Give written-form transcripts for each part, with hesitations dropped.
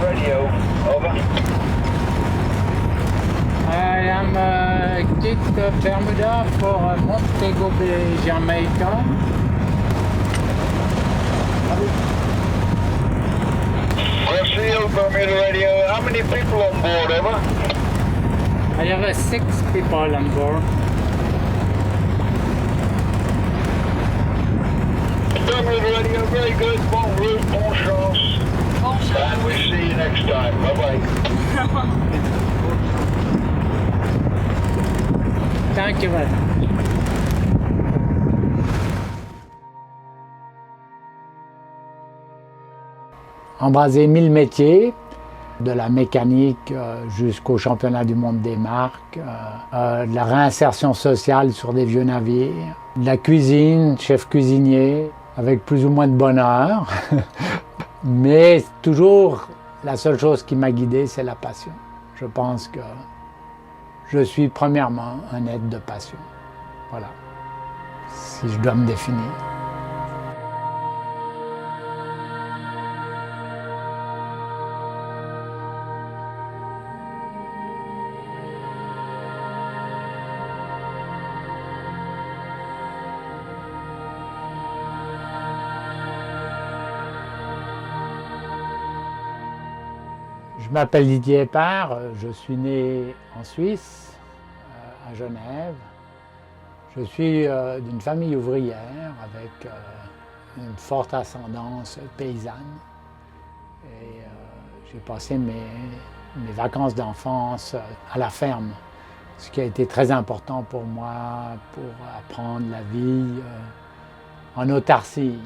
Radio. Over. I am Kit Bermuda for Montego Bay, Jamaica. Brazil, Bermuda Radio. How many people on board, over? I have 6 people on board. Bermuda Radio, very good. Bon route, bon chance. And we see you next time. Bye-bye. Thank you very much. Embrasé 1000 métiers, de la mécanique jusqu'au championnat du monde des marques, de la réinsertion sociale sur des vieux navires, de la cuisine, chef cuisinier, avec plus ou moins de bonheur. Mais toujours, la seule chose qui m'a guidé, c'est la passion. Je pense que je suis premièrement un être de passion. Voilà, si je dois me définir. Je m'appelle Didier Épard, je suis né en Suisse, à Genève. Je suis d'une famille ouvrière avec une forte ascendance paysanne. Et j'ai passé mes vacances d'enfance à la ferme, ce qui a été très important pour moi pour apprendre la vie en autarcie.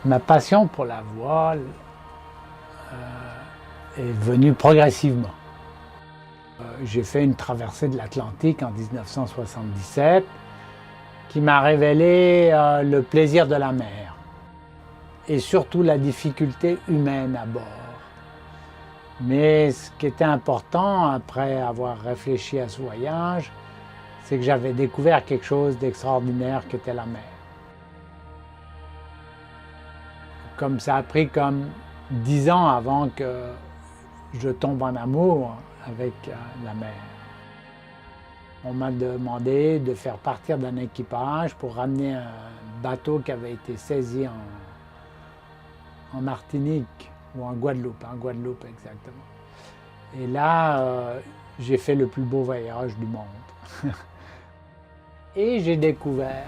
Ma passion pour la voile est venue progressivement. J'ai fait une traversée de l'Atlantique en 1977 qui m'a révélé le plaisir de la mer et surtout la difficulté humaine à bord. Mais ce qui était important après avoir réfléchi à ce voyage, c'est que j'avais découvert quelque chose d'extraordinaire qu'était la mer. Comme ça a pris comme 10 ans avant que je tombe en amour avec la mer. On m'a demandé de faire partir d'un équipage pour ramener un bateau qui avait été saisi en Martinique ou en Guadeloupe exactement. Et là, j'ai fait le plus beau voyage du monde. Et j'ai découvert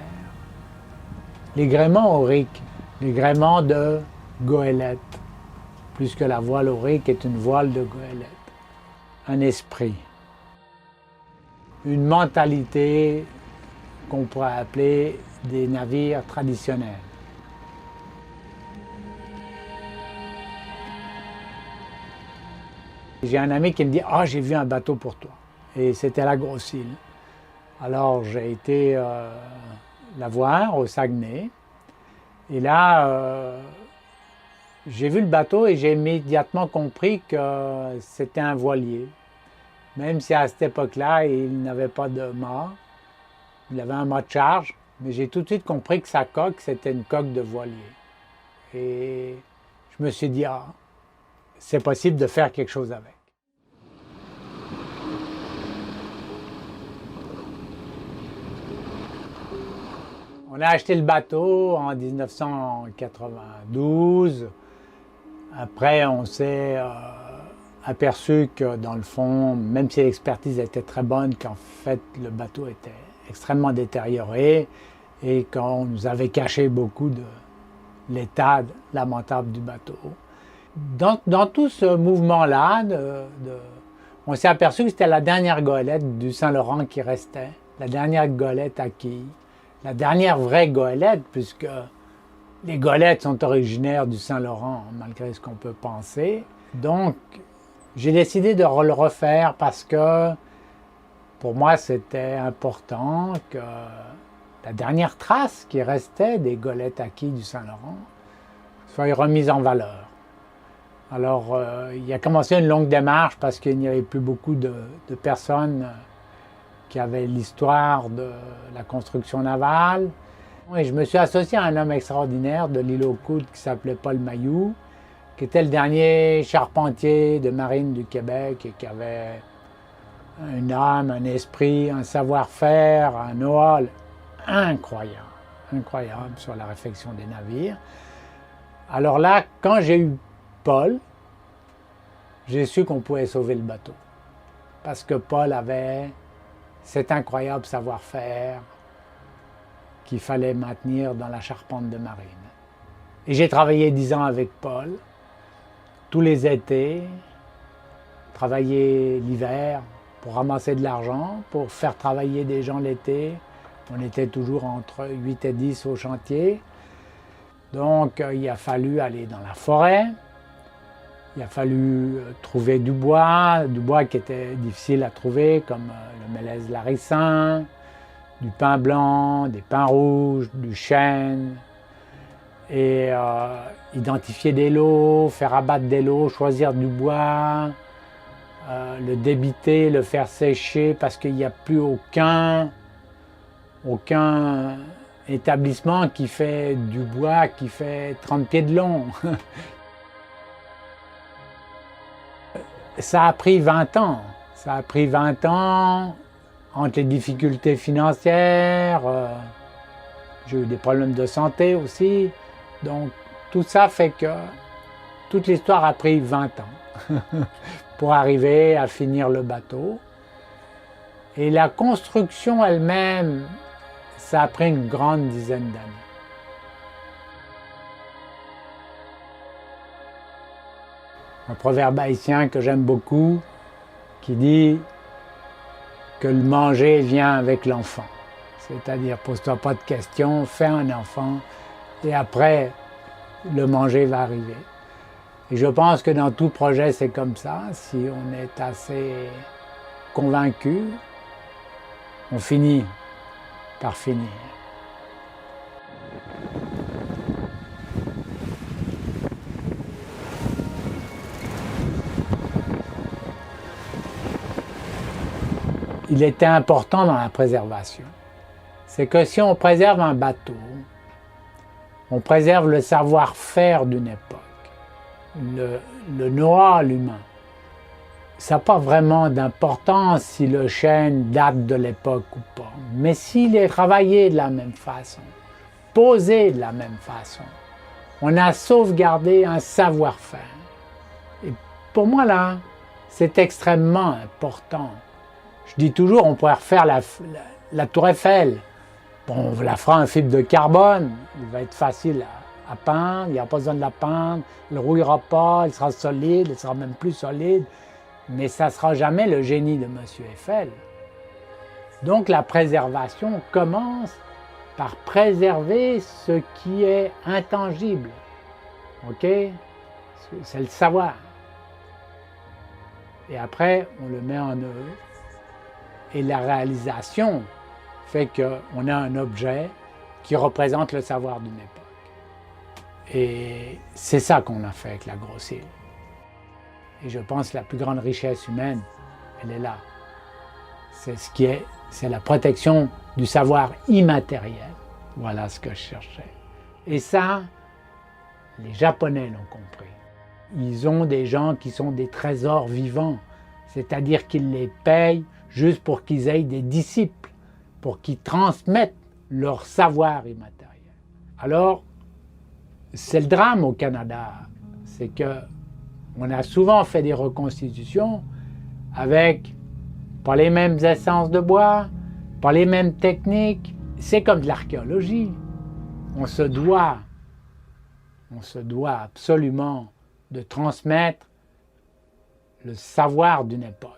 les gréements auriques. Les gréements de goélette, plus que la voile aurique est une voile de goélette. Un esprit, une mentalité qu'on pourrait appeler des navires traditionnels. J'ai un ami qui me dit « Ah, j'ai vu un bateau pour toi ». Et c'était la Grosse Île. Alors j'ai été la voir au Saguenay. Et là, j'ai vu le bateau et j'ai immédiatement compris que c'était un voilier. Même si à cette époque-là, il n'avait pas de mât, il avait un mât de charge, mais j'ai tout de suite compris que sa coque, c'était une coque de voilier. Et je me suis dit, ah, c'est possible de faire quelque chose avec. On a acheté le bateau en 1992. Après, on s'est aperçu que dans le fond, même si l'expertise était très bonne, qu'en fait le bateau était extrêmement détérioré et qu'on nous avait caché beaucoup de l'état lamentable du bateau. Dans tout ce mouvement-là, on s'est aperçu que c'était la dernière goélette du Saint-Laurent qui restait, la dernière goélette à quille. La dernière vraie goélette, puisque les goélettes sont originaires du Saint-Laurent, malgré ce qu'on peut penser. Donc, j'ai décidé de le refaire parce que, pour moi, c'était important que la dernière trace qui restait des goélettes à quilles du Saint-Laurent soit remise en valeur. Alors, il a commencé une longue démarche parce qu'il n'y avait plus beaucoup de personnes qui avait l'histoire de la construction navale. Oui, je me suis associé à un homme extraordinaire de l'île aux Coudres qui s'appelait Paul Mailloux, qui était le dernier charpentier de marine du Québec et qui avait une âme, un esprit, un savoir-faire, un know-how incroyable sur la réfection des navires. Alors là, quand j'ai eu Paul, j'ai su qu'on pouvait sauver le bateau. Parce que Paul avait cet incroyable savoir-faire qu'il fallait maintenir dans la charpente de marine. Et j'ai travaillé 10 ans avec Paul, tous les étés, travaillé l'hiver pour ramasser de l'argent, pour faire travailler des gens l'été. On était toujours entre 8 et 10 au chantier. Donc il a fallu aller dans la forêt, il a fallu trouver du bois qui était difficile à trouver, comme le mélèze laricin, du pin blanc, des pins rouges, du chêne, et identifier des lots, faire abattre des lots, choisir du bois, le débiter, le faire sécher, parce qu'il n'y a plus aucun établissement qui fait du bois qui fait 30 pieds de long. Ça a pris 20 ans. Ça a pris 20 ans entre les difficultés financières. J'ai eu des problèmes de santé aussi. Donc tout ça fait que toute l'histoire a pris 20 ans pour arriver à finir le bateau. Et la construction elle-même, ça a pris une grande dizaine d'années. Un proverbe haïtien que j'aime beaucoup, qui dit que le manger vient avec l'enfant. C'est-à-dire, pose-toi pas de questions, fais un enfant, et après, le manger va arriver. Et je pense que dans tout projet, c'est comme ça. Si on est assez convaincu, on finit par finir. Il était important dans la préservation. C'est que si on préserve un bateau, on préserve le savoir-faire d'une époque, le know-how humain. Ça n'a pas vraiment d'importance si le chêne date de l'époque ou pas, mais s'il est travaillé de la même façon, posé de la même façon, on a sauvegardé un savoir-faire. Et pour moi là, c'est extrêmement important. Je dis toujours, on pourrait refaire la tour Eiffel. Bon, on la fera en fibre de carbone, il va être facile à peindre, il n'y a pas besoin de la peindre, il ne rouillera pas, il sera solide, il sera même plus solide, mais ça ne sera jamais le génie de M. Eiffel. Donc la préservation commence par préserver ce qui est intangible, ok? C'est le savoir. Et après, on le met en œuvre. Et la réalisation fait qu'on a un objet qui représente le savoir d'une époque. Et c'est ça qu'on a fait avec la grosse île. Et je pense que la plus grande richesse humaine, elle est là. C'est la protection du savoir immatériel. Voilà ce que je cherchais. Et ça, les Japonais l'ont compris. Ils ont des gens qui sont des trésors vivants, c'est-à-dire qu'ils les payent juste pour qu'ils aient des disciples, pour qu'ils transmettent leur savoir immatériel. Alors, c'est le drame au Canada, c'est qu'on a souvent fait des reconstitutions avec pas les mêmes essences de bois, pas les mêmes techniques. C'est comme de l'archéologie. On se doit absolument de transmettre le savoir d'une époque.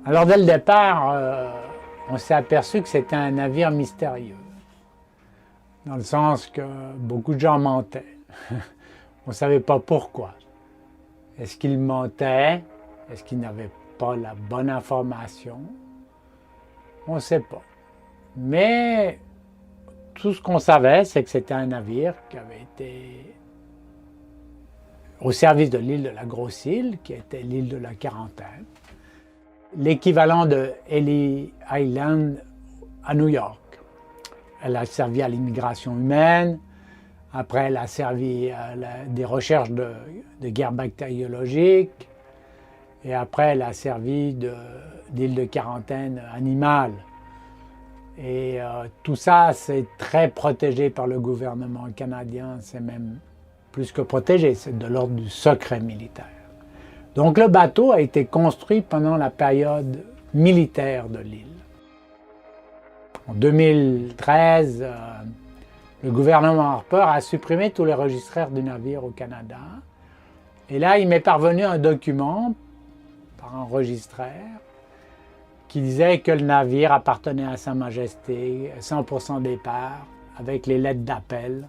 Alors dès le départ, on s'est aperçu que c'était un navire mystérieux, dans le sens que beaucoup de gens mentaient. On ne savait pas pourquoi. Est-ce qu'ils mentaient? Est-ce qu'ils n'avaient pas la bonne information? On ne sait pas. Mais tout ce qu'on savait, c'est que c'était un navire qui avait été au service de l'île de la Grosse-Île, qui était l'île de la Quarantaine, l'équivalent de Ellis Island à New York. Elle a servi à l'immigration humaine, après elle a servi à des recherches de guerre bactériologique, et après elle a servi d'île de quarantaine animale. Et tout ça, c'est très protégé par le gouvernement canadien, c'est même plus que protégé, c'est de l'ordre du secret militaire. Donc le bateau a été construit pendant la période militaire de l'île. En 2013, le gouvernement Harper a supprimé tous les registraires du navire au Canada. Et là, il m'est parvenu un document par un registraire qui disait que le navire appartenait à Sa Majesté, 100% des parts, avec les lettres d'appel.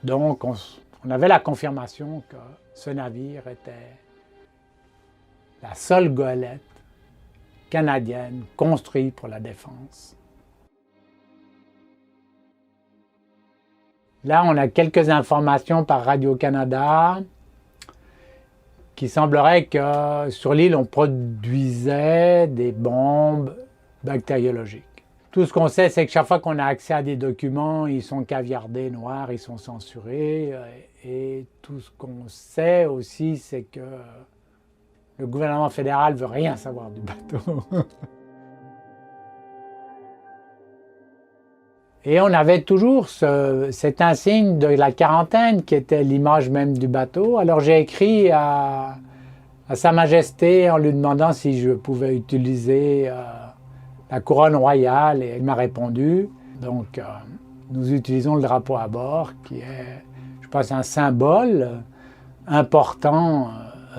Donc, on avait la confirmation que ce navire était la seule goélette canadienne construite pour la défense. Là, on a quelques informations par Radio-Canada qui semblerait que sur l'île, on produisait des bombes bactériologiques. Tout ce qu'on sait, c'est que chaque fois qu'on a accès à des documents, ils sont caviardés noirs, ils sont censurés. Et tout ce qu'on sait aussi, c'est que le gouvernement fédéral ne veut rien savoir du bateau. Et on avait toujours cet insigne de la quarantaine qui était l'image même du bateau. Alors j'ai écrit à Sa Majesté en lui demandant si je pouvais utiliser la couronne royale et il m'a répondu. Donc nous utilisons le drapeau à bord qui est, je pense, un symbole important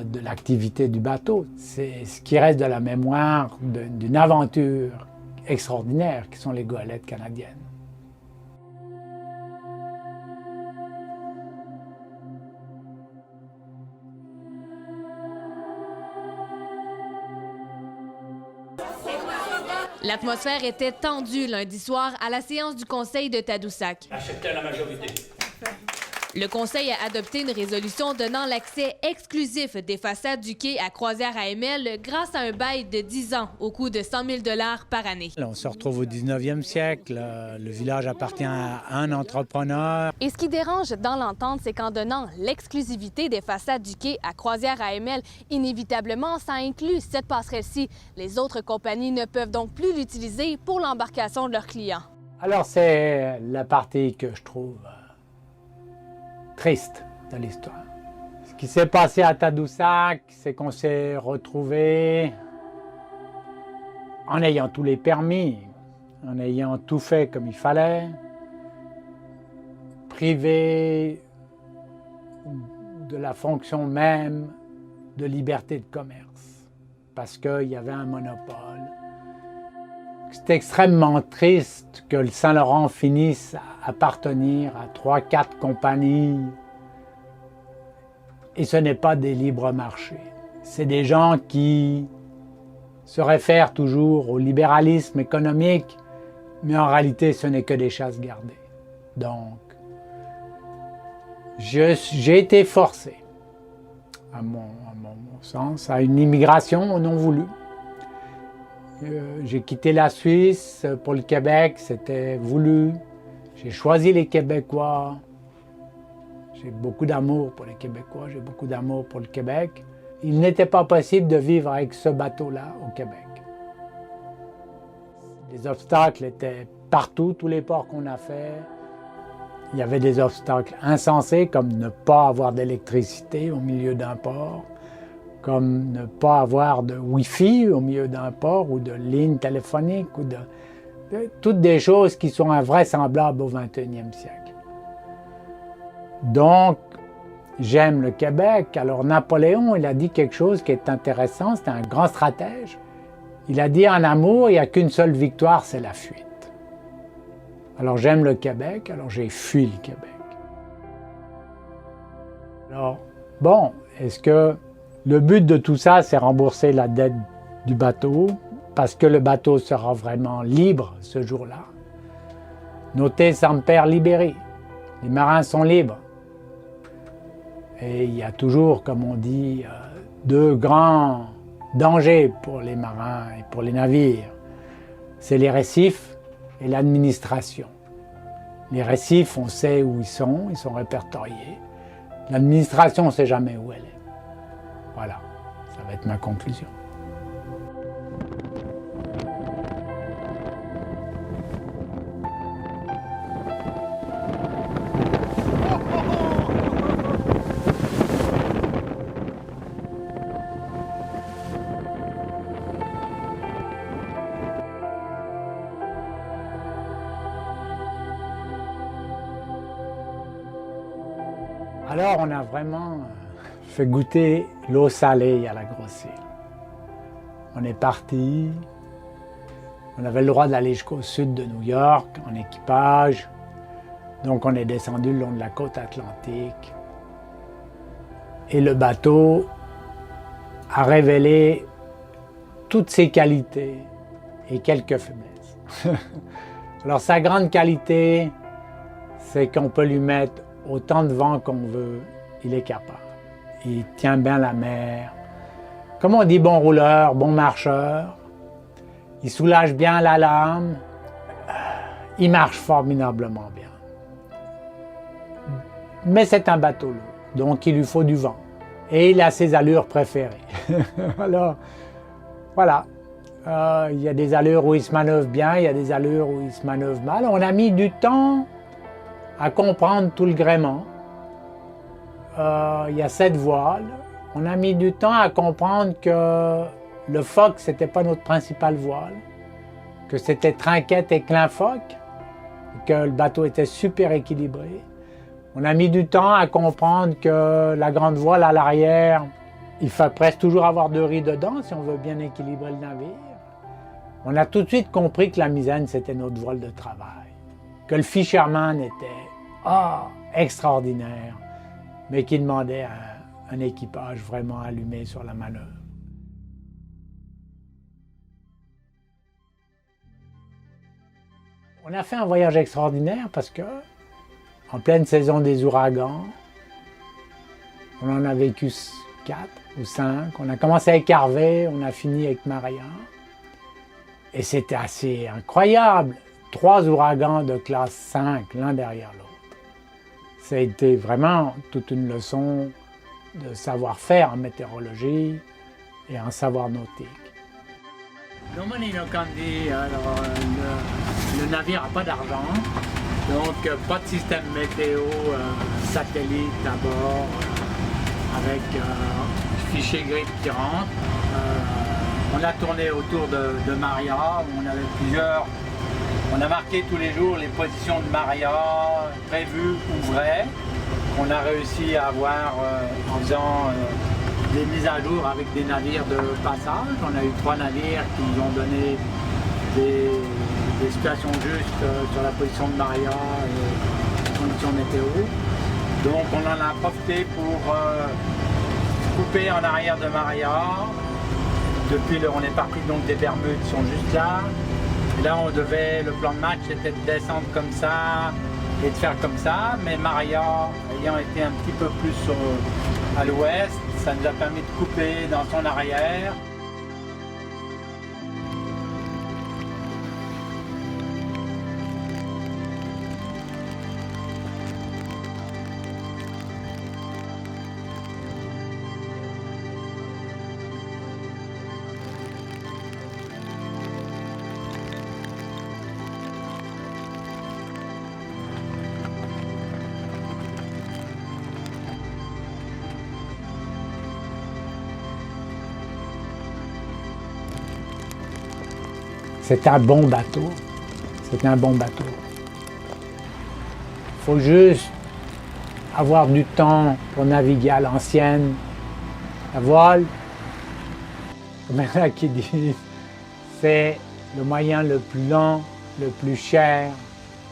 de l'activité du bateau. C'est ce qui reste de la mémoire d'une aventure extraordinaire qui sont les goélettes canadiennes. L'atmosphère était tendue lundi soir à la séance du Conseil de Tadoussac. Accepté la majorité. Le Conseil a adopté une résolution donnant l'accès exclusif des façades du quai à Croisière AML grâce à un bail de 10 ans au coût de 100 000 $ par année. On se retrouve au 19e siècle. Le village appartient à un entrepreneur. Et ce qui dérange dans l'entente, c'est qu'en donnant l'exclusivité des façades du quai à Croisière AML, inévitablement, ça inclut cette passerelle-ci. Les autres compagnies ne peuvent donc plus l'utiliser pour l'embarcation de leurs clients. Alors c'est la partie que je trouve triste de l'histoire. Ce qui s'est passé à Tadoussac, c'est qu'on s'est retrouvés en ayant tous les permis, en ayant tout fait comme il fallait, privés de la fonction même de liberté de commerce, parce qu'il y avait un monopole. C'est extrêmement triste que le Saint-Laurent finisse à appartenir à 3-4 compagnies. Et ce n'est pas des libres marchés. C'est des gens qui se réfèrent toujours au libéralisme économique, mais en réalité, ce n'est que des chasses gardées. Donc, j'ai été forcé, à mon sens, à une immigration non voulue. J'ai quitté la Suisse pour le Québec, c'était voulu. J'ai choisi les Québécois. J'ai beaucoup d'amour pour les Québécois, j'ai beaucoup d'amour pour le Québec. Il n'était pas possible de vivre avec ce bateau-là au Québec. Les obstacles étaient partout, tous les ports qu'on a fait. Il y avait des obstacles insensés, comme ne pas avoir d'électricité au milieu d'un port, comme ne pas avoir de Wi-Fi au milieu d'un port ou de ligne téléphonique, ou de toutes des choses qui sont invraisemblables au XXIe siècle. Donc, j'aime le Québec. Alors Napoléon, il a dit quelque chose qui est intéressant, c'était un grand stratège. Il a dit en amour, il n'y a qu'une seule victoire, c'est la fuite. Alors j'aime le Québec, alors j'ai fui le Québec. Alors, bon, est-ce que Le but de tout ça, c'est rembourser la dette du bateau, parce que le bateau sera vraiment libre ce jour-là. Notez semper liberi. Les marins sont libres. Et il y a toujours, comme on dit, deux grands dangers pour les marins et pour les navires. C'est les récifs et l'administration. Les récifs, on sait où ils sont répertoriés. L'administration, on ne sait jamais où elle est. Voilà, ça va être ma conclusion. Alors on a vraiment fait goûter l'eau salée à la Grosse-Île. On est parti, on avait le droit d'aller jusqu'au sud de New York en équipage, donc on est descendu le long de la côte atlantique. Et le bateau a révélé toutes ses qualités et quelques faiblesses. Alors sa grande qualité, c'est qu'on peut lui mettre autant de vent qu'on veut, il est capable. Il tient bien la mer. Comme on dit, bon rouleur, bon marcheur. Il soulage bien la lame. Il marche formidablement bien. Mais c'est un bateau lourd, donc il lui faut du vent. Et il a ses allures préférées. Alors, voilà. Il y a des allures où il se manœuvre bien, il y a des allures où il se manœuvre mal. On a mis du temps à comprendre tout le gréement. Il y a 7 voiles. On a mis du temps à comprendre que le foc, c'était pas notre principale voile, que c'était trinquette et clin foc, que le bateau était super équilibré. On a mis du temps à comprendre que la grande voile à l'arrière, il faut presque toujours avoir 2 riz dedans si on veut bien équilibrer le navire. On a tout de suite compris que la misaine, c'était notre voile de travail, que le fisherman était extraordinaire, mais qui demandait un équipage vraiment allumé sur la manœuvre. On a fait un voyage extraordinaire parce que, en pleine saison des ouragans, on en a vécu 4 ou 5. On a commencé avec Harvey, on a fini avec Maria. Et c'était assez incroyable. 3 ouragans de classe 5, l'un derrière l'autre. Ça a été vraiment toute une leçon de savoir-faire en météorologie et en savoir nautique. Normally no Candy, alors le navire n'a pas d'argent, donc pas de système météo satellite à bord avec fichier grid qui rentre. On a tourné autour de Maria, où on avait plusieurs. On a marqué tous les jours les positions de Maria, prévues ou vraies. On a réussi à avoir en faisant des mises à jour avec des navires de passage. On a eu 3 navires qui nous ont donné des situations justes sur la position de Maria et les conditions météo. Donc on en a profité pour couper en arrière de Maria. Depuis, on est parti donc des Bermudes qui sont juste là. Et là, le plan de match était de descendre comme ça et de faire comme ça. Mais Maria, ayant été un petit peu plus à l'ouest, ça nous a permis de couper dans son arrière. C'est un bon bateau. C'est un bon bateau. Il faut juste avoir du temps pour naviguer à l'ancienne. La voile, comme il y en a qui disent, c'est le moyen le plus lent, le plus cher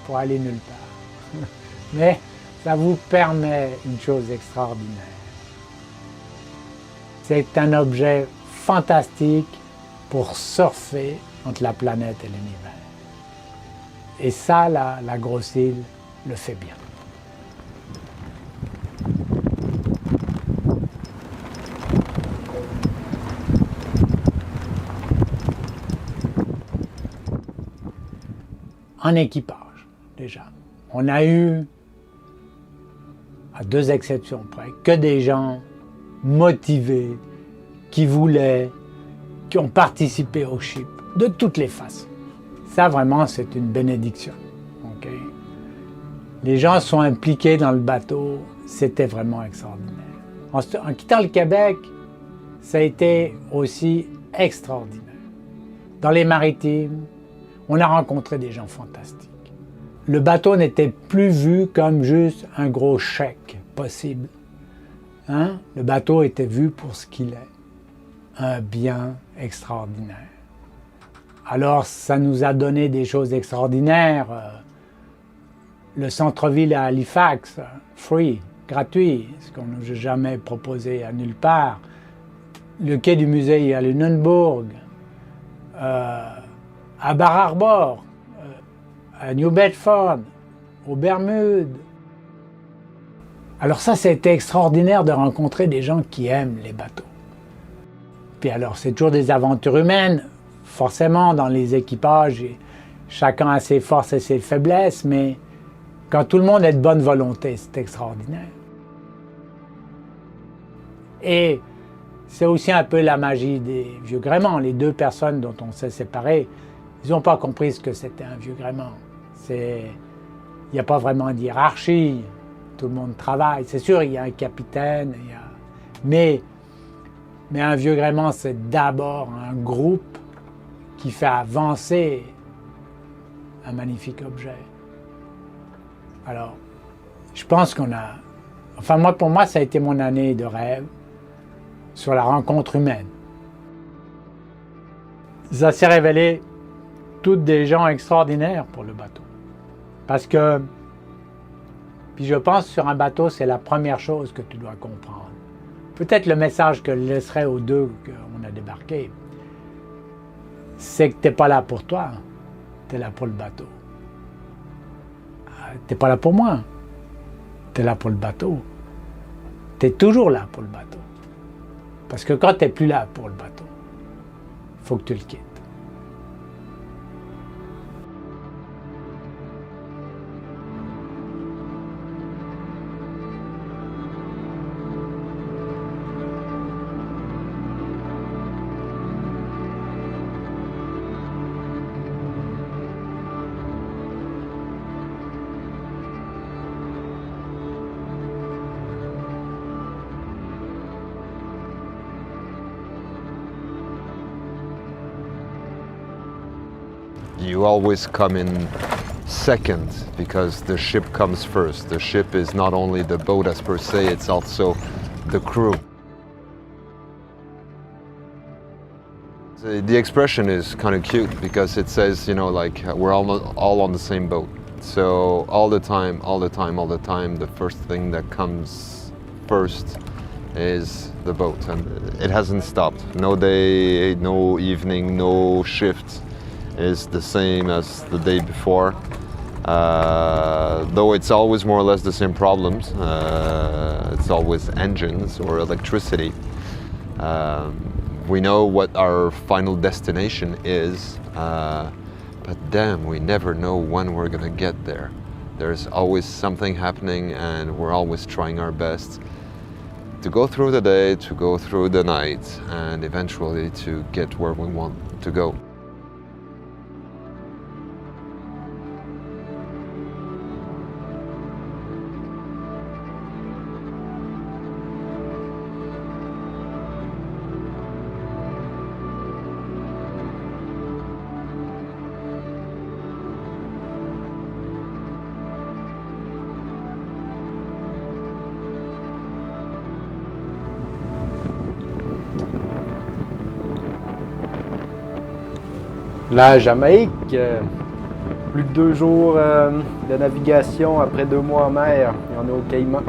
pour aller nulle part. Mais ça vous permet une chose extraordinaire. C'est un objet fantastique pour surfer entre la planète et l'univers. Et ça, la grosse île le fait bien. En équipage, déjà. On a eu, à 2 exceptions près, que des gens motivés, qui voulaient, qui ont participé au ship, de toutes les façons. Ça, vraiment, c'est une bénédiction. Okay? Les gens sont impliqués dans le bateau, c'était vraiment extraordinaire. En quittant le Québec, ça a été aussi extraordinaire. Dans les maritimes, on a rencontré des gens fantastiques. Le bateau n'était plus vu comme juste un gros chèque possible. Hein? Le bateau était vu pour ce qu'il est, un bien extraordinaire. Alors, ça nous a donné des choses extraordinaires. Le centre-ville à Halifax, free, gratuit, ce qu'on n'a jamais proposé à nulle part. Le quai du musée à Lunenburg, à Bar Harbor, à New Bedford, aux Bermudes. Alors ça, c'était extraordinaire de rencontrer des gens qui aiment les bateaux. Puis alors, c'est toujours des aventures humaines, forcément, dans les équipages, chacun a ses forces et ses faiblesses, mais quand tout le monde est de bonne volonté, c'est extraordinaire. Et c'est aussi un peu la magie des vieux gréements. Les 2 personnes dont on s'est séparés, ils n'ont pas compris ce que c'était un vieux gréement. Il n'y a pas vraiment de hiérarchie, tout le monde travaille. C'est sûr, il y a un capitaine, mais un vieux gréement, c'est d'abord un groupe qui fait avancer un magnifique objet. Alors, je pense qu'on a... Enfin, pour moi, ça a été mon année de rêve sur la rencontre humaine. Ça s'est révélé toutes des gens extraordinaires pour le bateau. Parce que, puis je pense sur un bateau, c'est la première chose que tu dois comprendre. Peut-être le message que je laisserai aux 2 qu'on a débarqués, c'est que tu n'es pas là pour toi, tu es là pour le bateau. Tu n'es pas là pour moi, tu es là pour le bateau. Tu es toujours là pour le bateau. Parce que quand tu n'es plus là pour le bateau, il faut que tu le quittes. You always come in second because the ship comes first. The ship is not only the boat as per se, it's also the crew. The expression is kind of cute because it says, you know, like we're all on the same boat. So all the time, the first thing that comes first is the boat, and it hasn't stopped. No day, no evening, no shift is the same as the day before. Though it's always more or less the same problems. It's always engines or electricity. We know what our final destination is, but damn, we never know when we're gonna get there. There's always something happening, and we're always trying our best to go through the day, to go through the night, and eventually to get where we want to go. La Jamaïque, plus de 2 jours de navigation après 2 mois en mer, et on est au Caïman.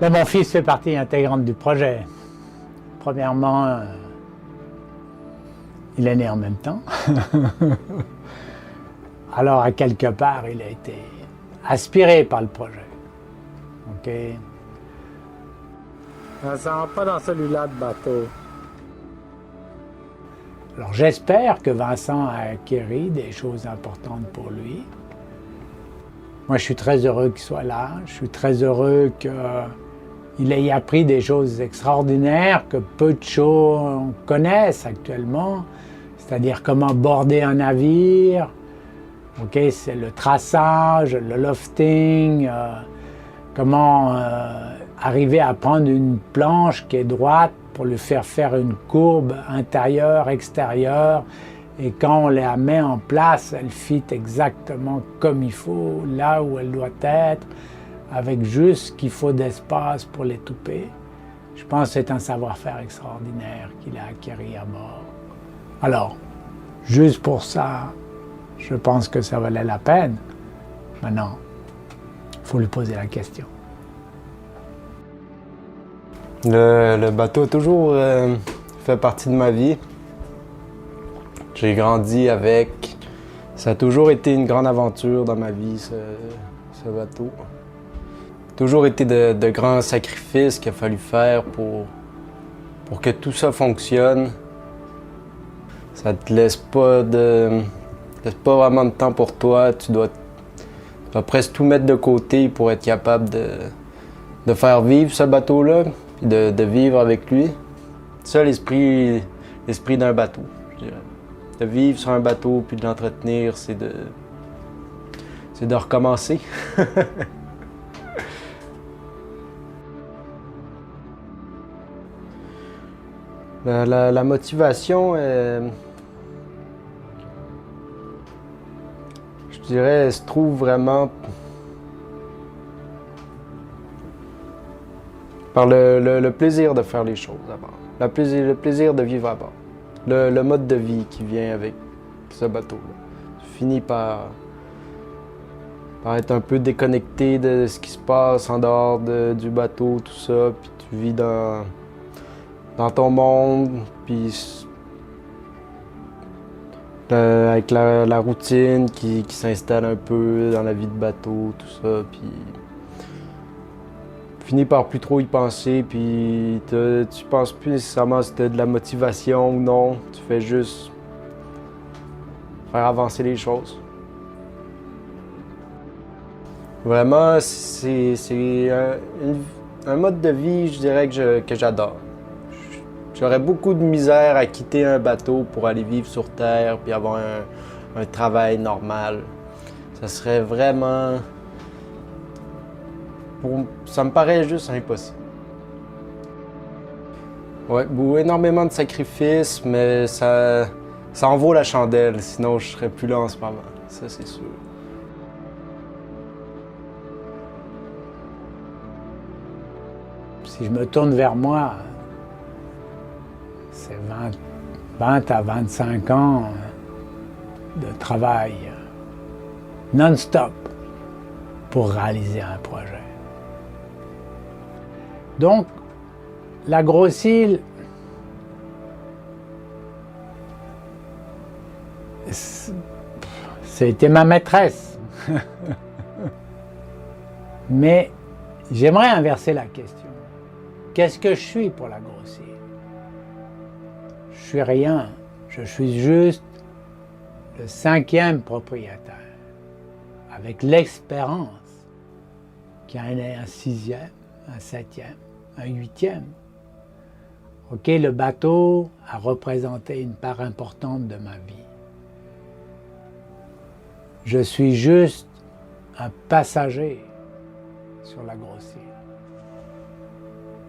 Ben, mon fils fait partie intégrante du projet. Premièrement, il est né en même temps. Alors, à quelque part, il a été aspiré par le projet. OK? Ça va pas dans celui-là de bateau. Alors, j'espère que Vincent a acquis des choses importantes pour lui. Moi, je suis très heureux qu'il soit là. Je suis très heureux qu'il ait appris des choses extraordinaires que peu de gens connaissent actuellement. C'est-à-dire comment border un navire. OK, c'est le traçage, le lofting, comment arriver à prendre une planche qui est droite pour lui faire faire une courbe intérieure, extérieure. Et quand on la met en place, elle fit exactement comme il faut, là où elle doit être, avec juste ce qu'il faut d'espace pour l'étouper. Je pense que c'est un savoir-faire extraordinaire qu'il a acquis à bord. Alors, juste pour ça, je pense que ça valait la peine. Maintenant, il faut lui poser la question. Le bateau a toujours fait partie de ma vie. J'ai grandi avec. Ça a toujours été une grande aventure dans ma vie, ce bateau. Toujours été de grands sacrifices qu'il a fallu faire pour que tout ça fonctionne. Ça te laisse pas vraiment de temps pour toi. Tu dois presque tout mettre de côté pour être capable de faire vivre ce bateau-là, puis de vivre avec lui. C'est ça l'esprit d'un bateau, je dirais. De vivre sur un bateau puis de l'entretenir, c'est de recommencer. La motivation, je dirais, elle se trouve vraiment par le plaisir de faire les choses à bord, le plaisir de vivre à bord, le mode de vie qui vient avec ce bateau-là. Tu finis par être un peu déconnecté de ce qui se passe en dehors du bateau, tout ça, puis tu vis dans ton monde, puis avec la routine qui s'installe un peu dans la vie de bateau, tout ça, puis tu finis par plus trop y penser, puis tu penses plus nécessairement si tu as de la motivation ou non, tu fais juste faire avancer les choses. Vraiment, c'est un mode de vie, je dirais, que j'adore. J'aurais beaucoup de misère à quitter un bateau pour aller vivre sur Terre puis avoir un travail normal. Ça serait vraiment... Ça me paraît juste impossible. Ouais, énormément de sacrifices, mais ça en vaut la chandelle, sinon je serais plus là en ce moment. Ça, c'est sûr. Si je me tourne vers moi, c'est 20 à 25 ans de travail non-stop pour réaliser un projet. Donc, la grosse île, c'était ma maîtresse. Mais j'aimerais inverser la question. Qu'est-ce que je suis pour la grosse île? Je suis rien. Je suis juste le 5e propriétaire, avec l'expérience qui en est un 6e, un 7e, un 8e. OK, le bateau a représenté une part importante de ma vie. Je suis juste un passager sur la grosse île.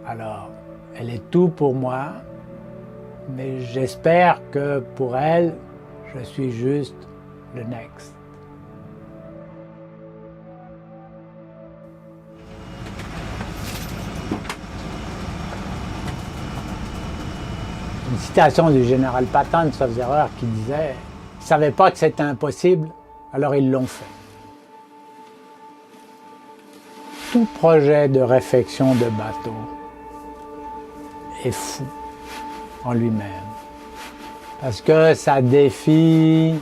Alors, elle est tout pour moi, mais j'espère que pour elle, je suis juste le next. Une citation du général Patton, sauf erreur, qui disait « Ils ne savaient pas que c'était impossible, alors ils l'ont fait ». tout projet de réfection de bateau est fou en lui-même. Parce que ça défie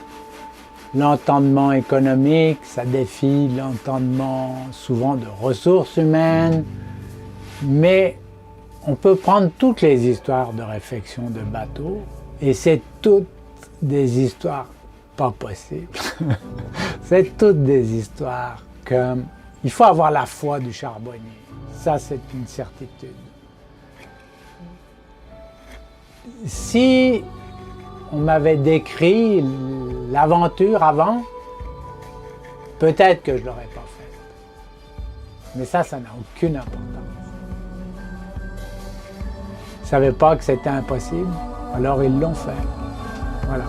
l'entendement économique, ça défie l'entendement souvent de ressources humaines, mais on peut prendre toutes les histoires de réfection de bateaux et c'est toutes des histoires pas possibles. C'est toutes des histoires comme il faut avoir la foi du charbonnier. Ça, c'est une certitude. Si on m'avait décrit l'aventure avant, peut-être que je ne l'aurais pas faite. Mais ça n'a aucune importance. Ils ne savaient pas que c'était impossible, alors ils l'ont fait. Voilà.